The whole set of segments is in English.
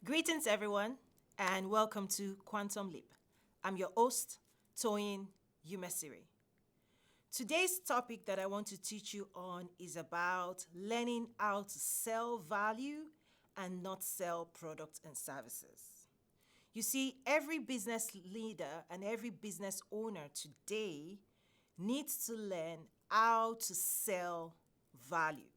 Greetings, everyone, and welcome to Quantum Leap. I'm your host, Toyin Umesiri. Today's topic that I want to teach you on is about learning how to sell value and not sell products and services. You see, every business leader and every business owner today needs to learn how to sell value.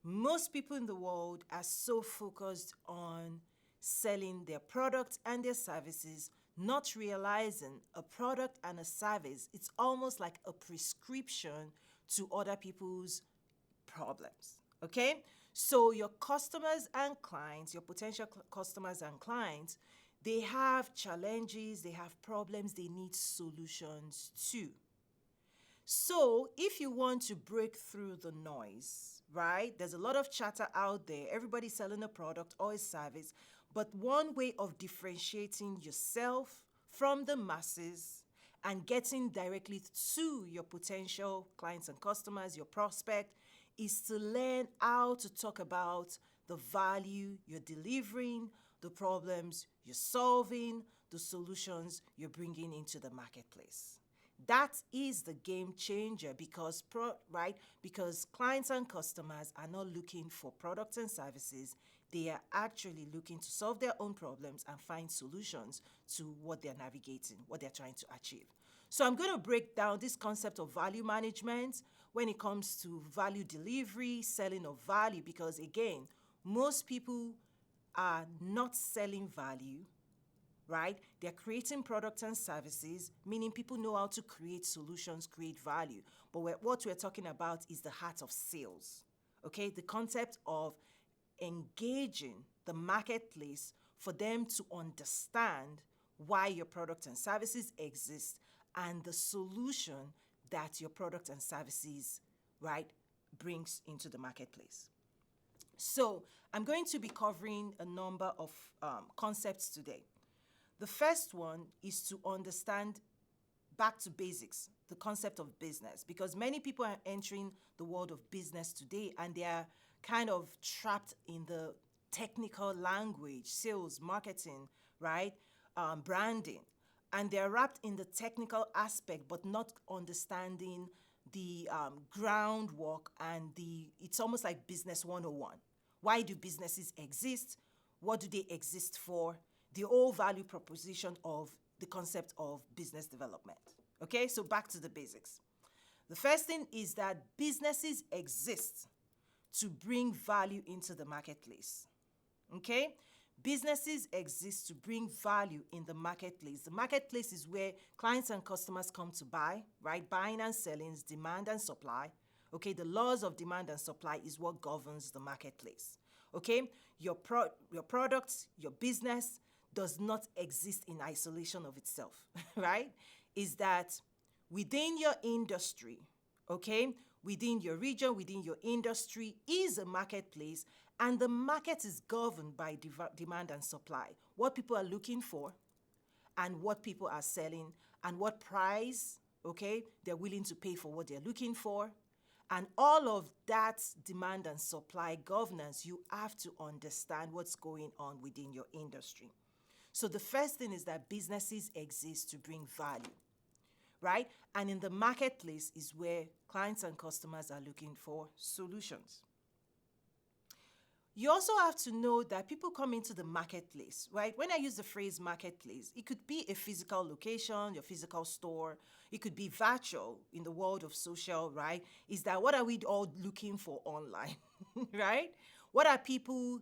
Most people in the world are so focused on selling their products and their services, not realizing a product and a service, it's almost like a prescription to other people's problems. Okay? So your customers and clients, your potential customers and clients, they have challenges, they have problems, they need solutions too. So, if you want to break through the noise, right? There's a lot of chatter out there. Everybody's selling a product or a service. But one way of differentiating yourself from the masses and getting directly to your potential clients and customers, your prospect, is to learn how to talk about the value you're delivering, the problems you're solving, the solutions you're bringing into the marketplace. That is the game changer because because clients and customers are not looking for products and services. They are actually looking to solve their own problems and find solutions to what they're navigating, what they're trying to achieve. So I'm going to break down this concept of value management when it comes to value delivery, selling of value, because again, most people are not selling value, right? They're creating products and services, meaning people know how to create solutions, create value. But what we're talking about is the heart of sales, okay? The concept of engaging the marketplace for them to understand why your products and services exist and the solution that your products and services, right, brings into the marketplace. So I'm going to be covering a number of concepts today. The first one is to understand back to basics, the concept of business, because many people are entering the world of business today and they are kind of trapped in the technical language, sales, marketing, right? Branding. And they're wrapped in the technical aspect, but not understanding the groundwork and it's almost like business 101. Why do businesses exist? What do they exist for? The whole value proposition of the concept of business development. Okay, so back to the basics. The first thing is that businesses exist to bring value into the marketplace. Okay? Businesses exist to bring value in the marketplace. The marketplace is where clients and customers come to buy, right? Buying and selling is demand and supply. Okay, the laws of demand and supply is what governs the marketplace. Okay, your products, your business does not exist in isolation of itself, right? Is that within your industry, okay, within your region, within your industry is a marketplace, and the market is governed by demand and supply. What people are looking for and what people are selling and what price, okay, they're willing to pay for what they're looking for. And all of that demand and supply governance, you have to understand what's going on within your industry. So the first thing is that businesses exist to bring value, right? And in the marketplace is where clients and customers are looking for solutions. You also have to know that people come into the marketplace, right? When I use the phrase marketplace, it could be a physical location, your physical store. It could be virtual in the world of social, right? Is that what are we all looking for online, right? What are people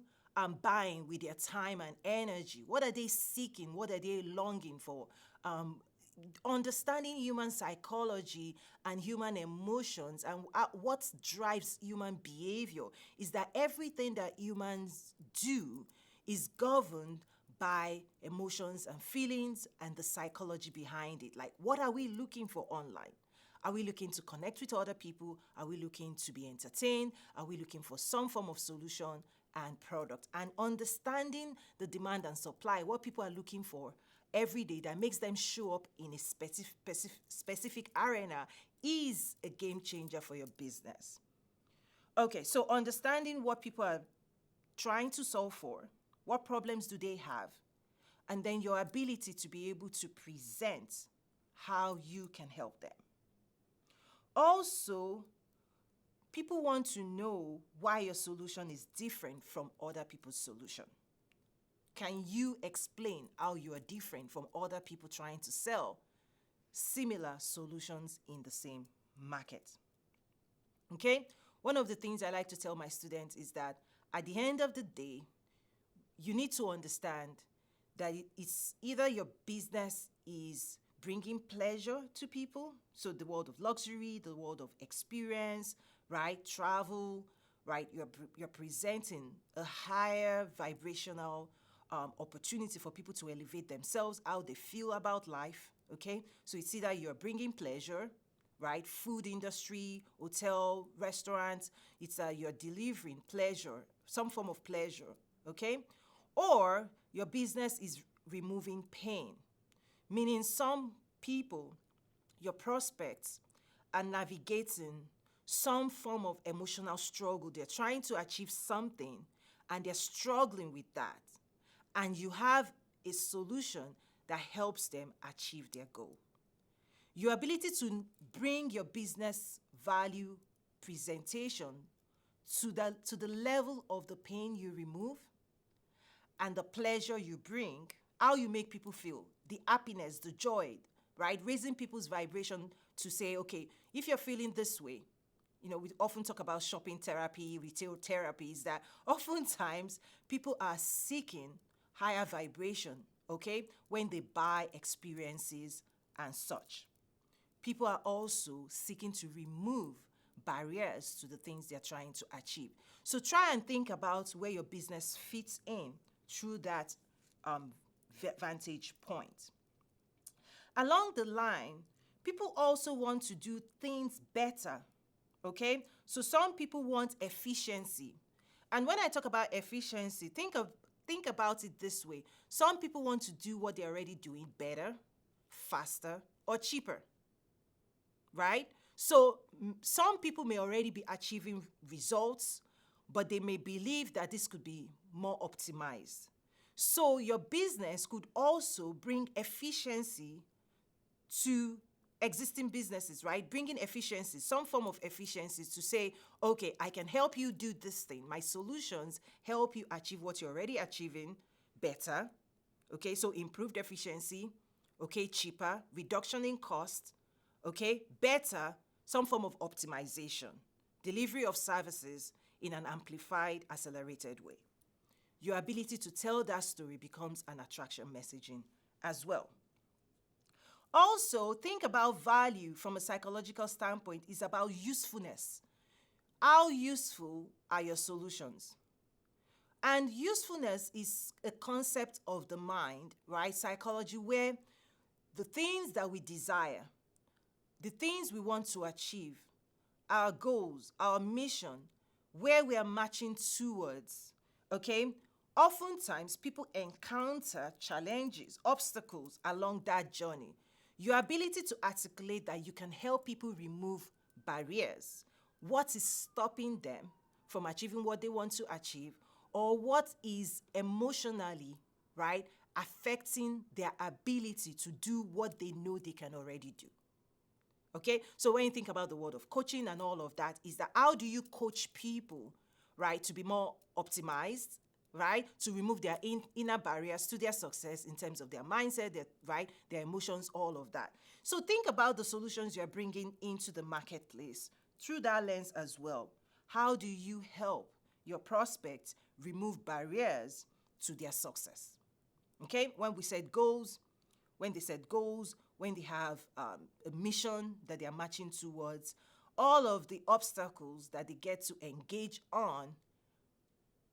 buying with their time and energy? What are they seeking? What are they longing for? Understanding human psychology and human emotions and what drives human behavior is that everything that humans do is governed by emotions and feelings and the psychology behind it. Like, what are we looking for online? Are we looking to connect with other people? Are we looking to be entertained? Are we looking for some form of solution and product? And understanding the demand and supply, what people are looking for every day that makes them show up in a specific arena is a game changer for your business. Okay, so understanding what people are trying to solve for, What problems do they have? And then your ability to be able to present how you can help them. Also, people want to know why your solution is different from other people's solution. Can you explain how you are different from other people trying to sell similar solutions in the same market? Okay? One of the things I like to tell my students is that at the end of the day, you need to understand that it's either your business is bringing pleasure to people, so the world of luxury, the world of experience, right? Travel, right? You're presenting a higher vibrational opportunity for people to elevate themselves, how they feel about life, okay? So it's either you're bringing pleasure, right? Food industry, hotel, restaurants, it's you're delivering pleasure, some form of pleasure, okay? Or your business is removing pain, meaning some people, your prospects, are navigating some form of emotional struggle. They're trying to achieve something and they're struggling with that. And you have a solution that helps them achieve their goal. Your ability to bring your business value presentation to the level of the pain you remove and the pleasure you bring, how you make people feel, the happiness, the joy, right? Raising people's vibration to say, okay, if you're feeling this way, we often talk about shopping therapy, retail therapies, that oftentimes people are seeking higher vibration, okay, when they buy experiences and such. People are also seeking to remove barriers to the things they're trying to achieve. So try and think about where your business fits in through that vantage point. Along the line, people also want to do things better, okay? So some people want efficiency. And when I talk about efficiency, think about it this way. Some people want to do what they're already doing better, faster, or cheaper, right? So some people may already be achieving results, but they may believe that this could be more optimized. So your business could also bring efficiency to existing businesses, right? Bringing efficiency, some form of efficiency to say, okay, I can help you do this thing. My solutions help you achieve what you're already achieving better. Okay, so improved efficiency, okay, cheaper, reduction in cost, okay, better, some form of optimization, delivery of services in an amplified, accelerated way. Your ability to tell that story becomes an attraction messaging as well. Also, think about value from a psychological standpoint is about usefulness. How useful are your solutions? And usefulness is a concept of the mind, right? Psychology, where the things that we desire, the things we want to achieve, our goals, our mission, where we are marching towards, okay? Oftentimes, people encounter challenges, obstacles along that journey. Your ability to articulate that you can help people remove barriers, what is stopping them from achieving what they want to achieve, or what is emotionally, right, affecting their ability to do what they know they can already do. Okay, so when you think about the world of coaching and all of that, is that how do you coach people, right, to be more optimized, right, to remove their inner barriers to their success in terms of their mindset, their emotions, all of that. So think about the solutions you're bringing into the marketplace through that lens as well. How do you help your prospects remove barriers to their success? Okay, when they set goals, when they have a mission that they are marching towards, all of the obstacles that they get to engage on,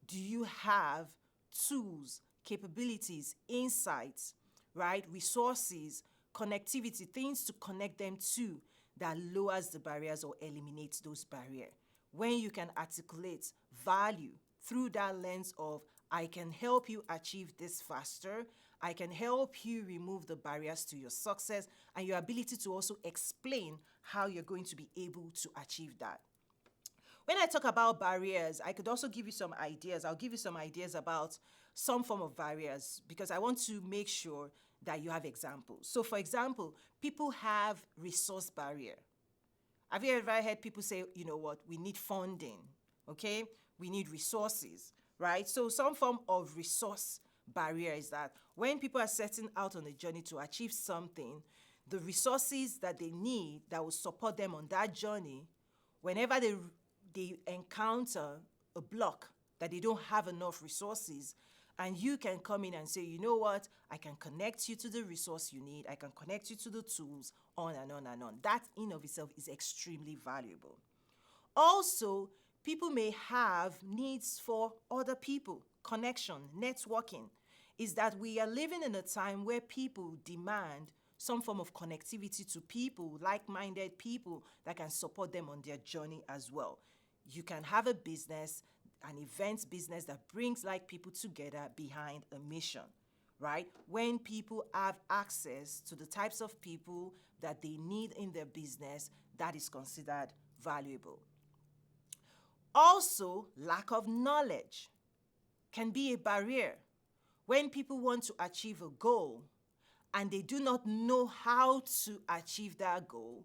do you have tools, capabilities, insights, right, resources, connectivity, things to connect them to that lowers the barriers or eliminates those barriers? When you can articulate value through that lens of, I can help you achieve this faster, I can help you remove the barriers to your success, and your ability to also explain how you're going to be able to achieve that. When I talk about barriers, I could also give you some ideas. I'll give you some ideas about some form of barriers because I want to make sure that you have examples. So, for example, people have resource barrier. Have you ever heard people say, you know what, we need funding, okay? We need resources, right? So some form of resource barrier is that when people are setting out on a journey to achieve something, the resources that they need that will support them on that journey, whenever they encounter a block that they don't have enough resources, and you can come in and say, you know what, I can connect you to the resource you need, I can connect you to the tools, on and on and on. That in of itself is extremely valuable. Also, people may have needs for other people, connection, networking. Is that we are living in a time where people demand some form of connectivity to people, like-minded people that can support them on their journey as well. You can have a business, an events business that brings like people together behind a mission, right? When people have access to the types of people that they need in their business, that is considered valuable. Also, lack of knowledge can be a barrier. When people want to achieve a goal and they do not know how to achieve that goal,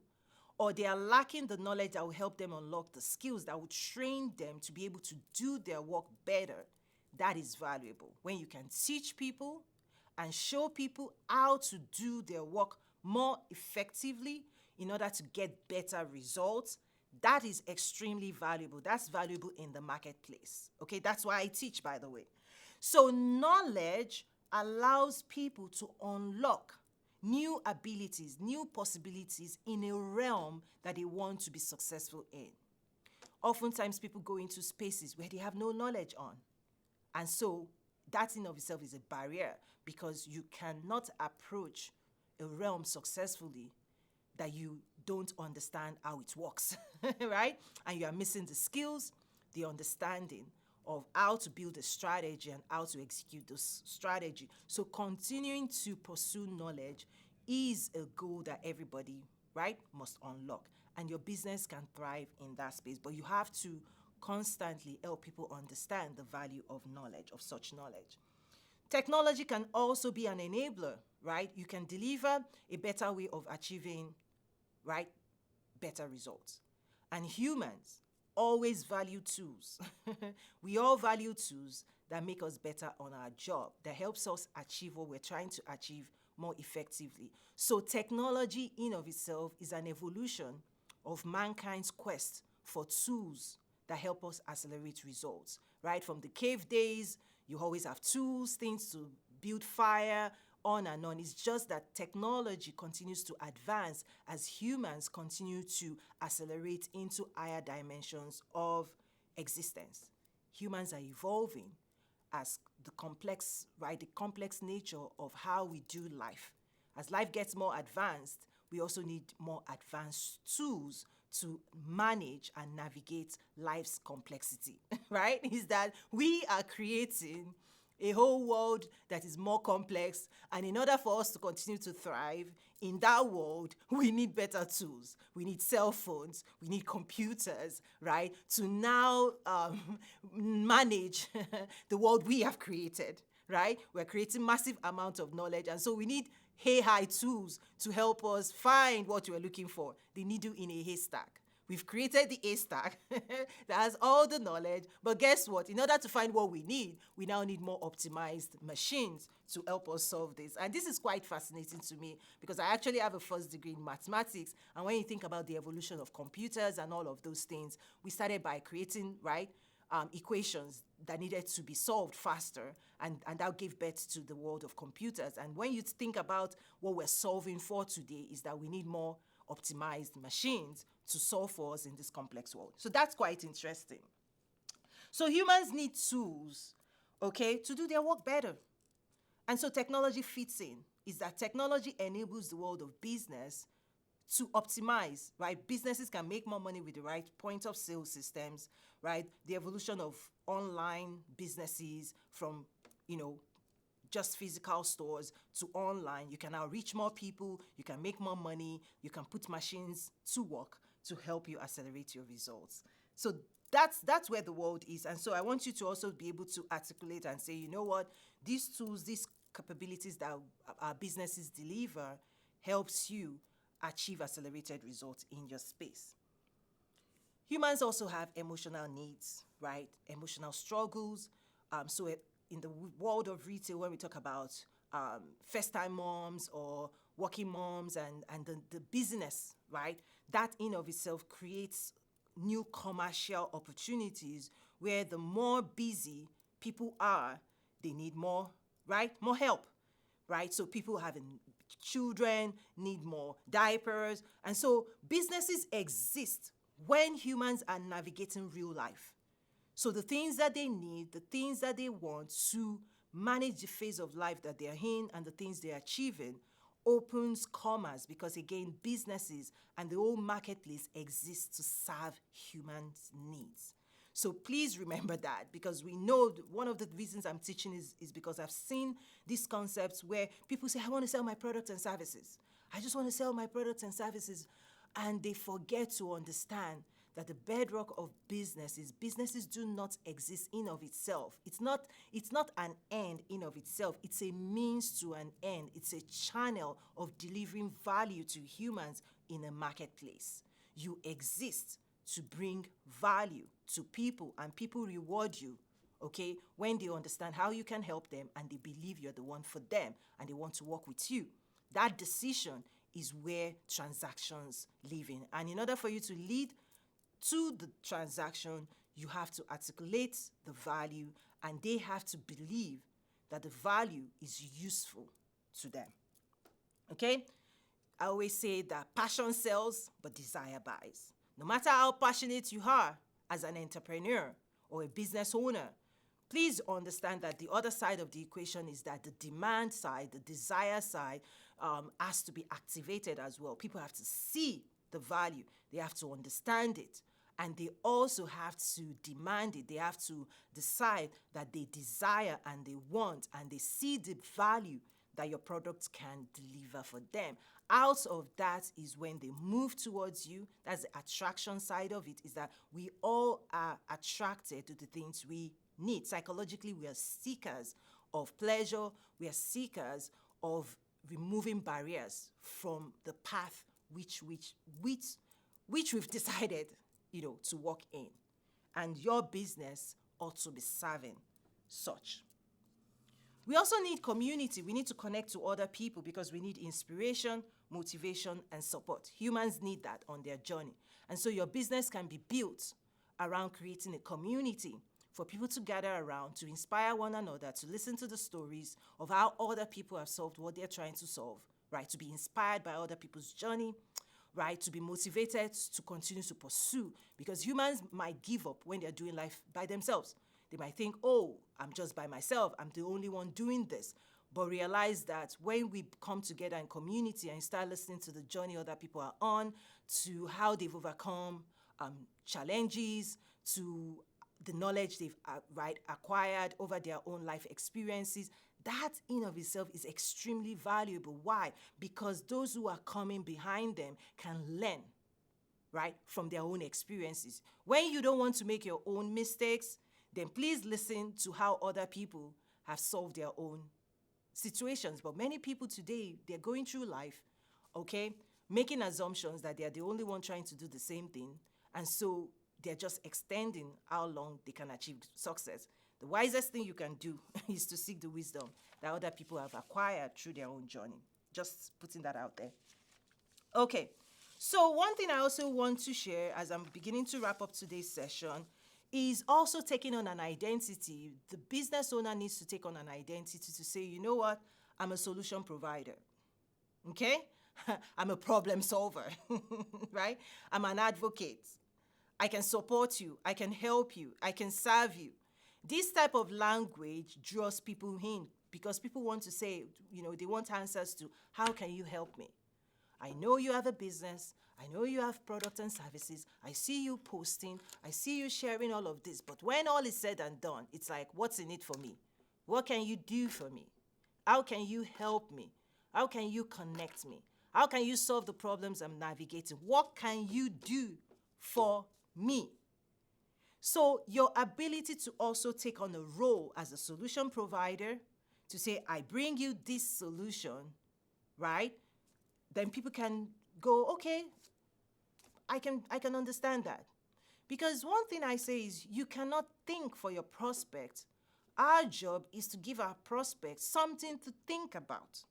or they are lacking the knowledge that will help them unlock the skills that will train them to be able to do their work better, that is valuable. When you can teach people and show people how to do their work more effectively in order to get better results, that is extremely valuable. That's valuable in the marketplace. Okay, that's why I teach, by the way. So knowledge allows people to unlock new abilities, new possibilities in a realm that they want to be successful in. Oftentimes people go into spaces where they have no knowledge on. And so that in of itself is a barrier because you cannot approach a realm successfully that you don't understand how it works, right? And you are missing the skills, the understanding of how to build a strategy and how to execute this strategy. So continuing to pursue knowledge is a goal that everybody, right, must unlock. And your business can thrive in that space, but you have to constantly help people understand the value of knowledge, of such knowledge. Technology can also be an enabler, right? You can deliver a better way of achieving, right, better results. And humans always value tools. We all value tools that make us better on our job, that helps us achieve what we're trying to achieve more effectively. So technology in of itself is an evolution of mankind's quest for tools that help us accelerate results, right? From the cave days, you always have tools, things to build fire, on and on. It's just that technology continues to advance as humans continue to accelerate into higher dimensions of existence. Humans are evolving as the complex, right, the complex nature of how we do life. As life gets more advanced, we also need more advanced tools to manage and navigate life's complexity, right? Is that we are creating a whole world that is more complex, and in order for us to continue to thrive in that world, we need better tools. We need cell phones, we need computers, right, to now manage the world we have created, right? We're creating massive amounts of knowledge, and so we need AI tools to help us find what we're looking for, the needle in a haystack. We've created the haystack that has all the knowledge, but guess what? In order to find what we need, we now need more optimized machines to help us solve this. And this is quite fascinating to me because I actually have a first degree in mathematics. And when you think about the evolution of computers and all of those things, we started by creating, right, equations that needed to be solved faster, and that gave birth to the world of computers. And when you think about what we're solving for today is that we need more optimized machines to solve for us in this complex world. So that's quite interesting. So humans need tools, okay, to do their work better. And so technology fits in, is that technology enables the world of business to optimize, right? Businesses can make more money with the right point of sale systems, right? The evolution of online businesses from, just physical stores to online. You can now reach more people, you can make more money, you can put machines to work to help you accelerate your results. So that's where the world is. And so I want you to also be able to articulate and say, you know what, these tools, these capabilities that our businesses deliver helps you achieve accelerated results in your space. Humans also have emotional needs, right? Emotional struggles. In the world of retail, when we talk about first-time moms or working moms and the business, right? That in of itself creates new commercial opportunities where the more busy people are, they need more, right? More help, right? So people having children need more diapers. And so businesses exist when humans are navigating real life. So the things that they need, the things that they want to manage the phase of life that they're in and the things they're achieving opens commerce, because again, businesses and the whole marketplace exists to serve humans' needs. So please remember that, because we know one of the reasons I'm teaching is because I've seen these concepts where people say, I want to sell my products and services. I just want to sell my products and services. And they forget to understand that the bedrock of businesses do not exist in of itself. It's not an end in of itself. It's a means to an end. It's a channel of delivering value to humans in a marketplace. You exist to bring value to people, and people reward you, okay, when they understand how you can help them and they believe you're the one for them and they want to work with you. That decision is where transactions live in. And in order for you to lead to the transaction, you have to articulate the value, and they have to believe that the value is useful to them. Okay? I always say that passion sells, but desire buys. No matter how passionate you are as an entrepreneur or a business owner, please understand that the other side of the equation is that the demand side, the desire side, has to be activated as well. People have to see the value. They have to understand it. And they also have to demand it. They have to decide that they desire and they want and they see the value that your products can deliver for them. Out of that is when they move towards you. That's the attraction side of it, is that we all are attracted to the things we need. Psychologically, we are seekers of pleasure. We are seekers of removing barriers from the path which we've decided, to walk in. And your business ought to be serving such. We also need community. We need to connect to other people because we need inspiration, motivation, and support. Humans need that on their journey. And so your business can be built around creating a community for people to gather around, to inspire one another, to listen to the stories of how other people have solved what they're trying to solve, right? To be inspired by other people's journey, right? To be motivated to continue to pursue, because humans might give up when they're doing life by themselves. They might think, oh, I'm just by myself. I'm the only one doing this. But realize that when we come together in community and start listening to the journey other people are on, to how they've overcome challenges, to the knowledge they've acquired over their own life experiences, that in of itself is extremely valuable. Why? Because those who are coming behind them can learn, right, from their own experiences. When you don't want to make your own mistakes, then please listen to how other people have solved their own situations. But many people today, they're going through life, okay, making assumptions that they're the only one trying to do the same thing. And so they're just extending how long they can achieve success. The wisest thing you can do is to seek the wisdom that other people have acquired through their own journey. Just putting that out there. Okay, so one thing I also want to share as I'm beginning to wrap up today's session is also taking on an identity. The business owner needs to take on an identity to say, you know what, I'm a solution provider, okay? I'm a problem solver, right? I'm an advocate. I can support you. I can help you. I can serve you. This type of language draws people in because people want to say, they want answers to, how can you help me? I know you have a business. I know you have products and services. I see you posting. I see you sharing all of this. But when all is said and done, it's like, what's in it for me? What can you do for me? How can you help me? How can you connect me? How can you solve the problems I'm navigating? What can you do for me? So your ability to also take on a role as a solution provider, to say, I bring you this solution, right? Then people can go, okay, I can understand that. Because one thing I say is you cannot think for your prospect. Our job is to give our prospects something to think about.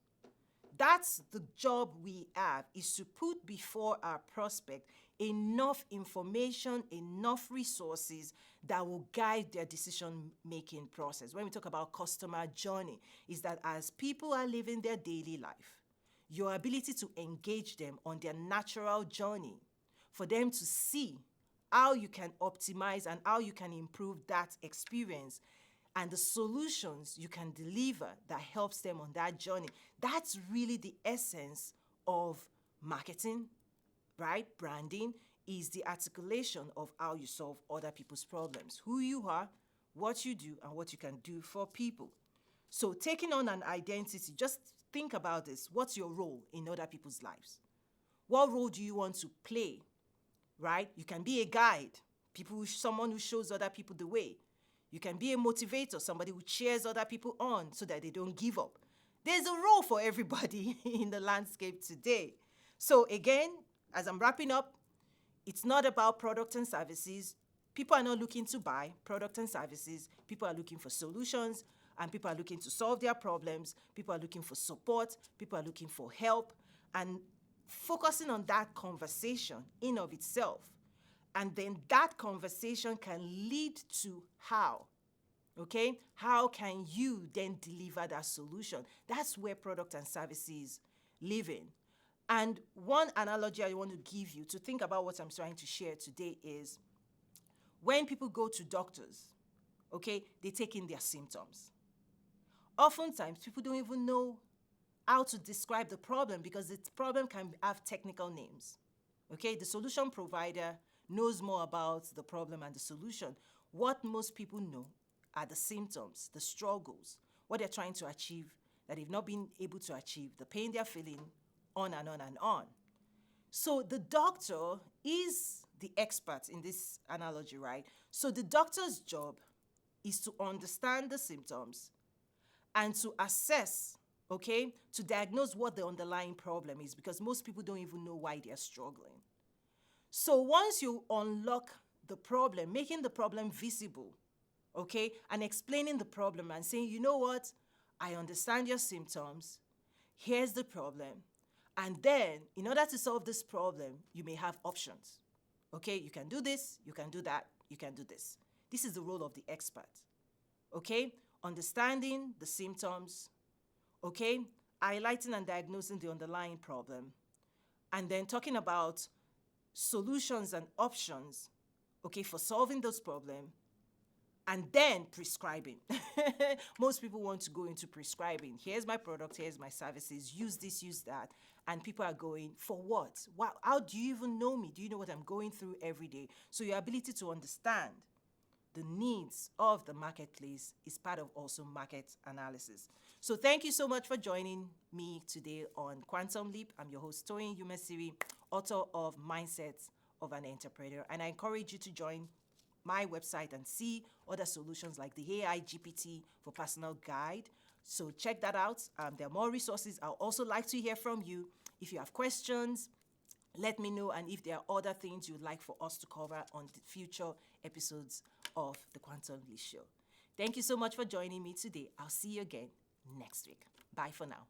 That's the job we have, is to put before our prospect enough information, enough resources that will guide their decision-making process. When we talk about customer journey, is that as people are living their daily life, your ability to engage them on their natural journey, for them to see how you can optimize and how you can improve that experience and the solutions you can deliver that helps them on that journey. That's really the essence of marketing, right? Branding is the articulation of how you solve other people's problems, who you are, what you do, and what you can do for people. So taking on an identity, just think about this. What's your role in other people's lives? What role do you want to play, right? You can be a guide, someone who shows other people the way. You can be a motivator, somebody who cheers other people on so that they don't give up. There's a role for everybody in the landscape today. So again, as I'm wrapping up, it's not about products and services. People are not looking to buy products and services. People are looking for solutions, and people are looking to solve their problems. People are looking for support. People are looking for help. And focusing on that conversation in of itself, and then that conversation can lead to how. Okay? How can you then deliver that solution? That's where product and services live in. And one analogy I want to give you to think about what I'm trying to share today is when people go to doctors, okay, they take in their symptoms. Oftentimes, people don't even know how to describe the problem because the problem can have technical names. Okay, the solution provider knows more about the problem and the solution. What most people know are the symptoms, the struggles, what they're trying to achieve that they've not been able to achieve, the pain they're feeling, on and on and on. So the doctor is the expert in this analogy, right? So the doctor's job is to understand the symptoms and to assess, okay, to diagnose what the underlying problem is, because most people don't even know why they're struggling. So once you unlock the problem, making the problem visible, okay, and explaining the problem and saying, you know what, I understand your symptoms, here's the problem, and then in order to solve this problem, you may have options. Okay, you can do this, you can do that, you can do this. This is the role of the expert. Okay, understanding the symptoms, okay, highlighting and diagnosing the underlying problem, and then talking about solutions and options, okay, for solving those problems, and then prescribing. Most people want to go into prescribing. Here's my product, here's my services, use this, use that. And people are going, for what? Wow, how do you even know me? Do you know what I'm going through every day? So your ability to understand the needs of the marketplace is part of also market analysis. So thank you so much for joining me today on Quantum Leap. I'm your host, Toyin Umesiri, author of Mindsets of an Entrepreneur. And I encourage you to join my website and see other solutions like the AI GPT for personal guide. So check that out. There are more resources. I'd also like to hear from you. If you have questions, let me know, and if there are other things you'd like for us to cover on the future episodes of the Quantum Leap Show. Thank you so much for joining me today. I'll see you again next week. Bye for now.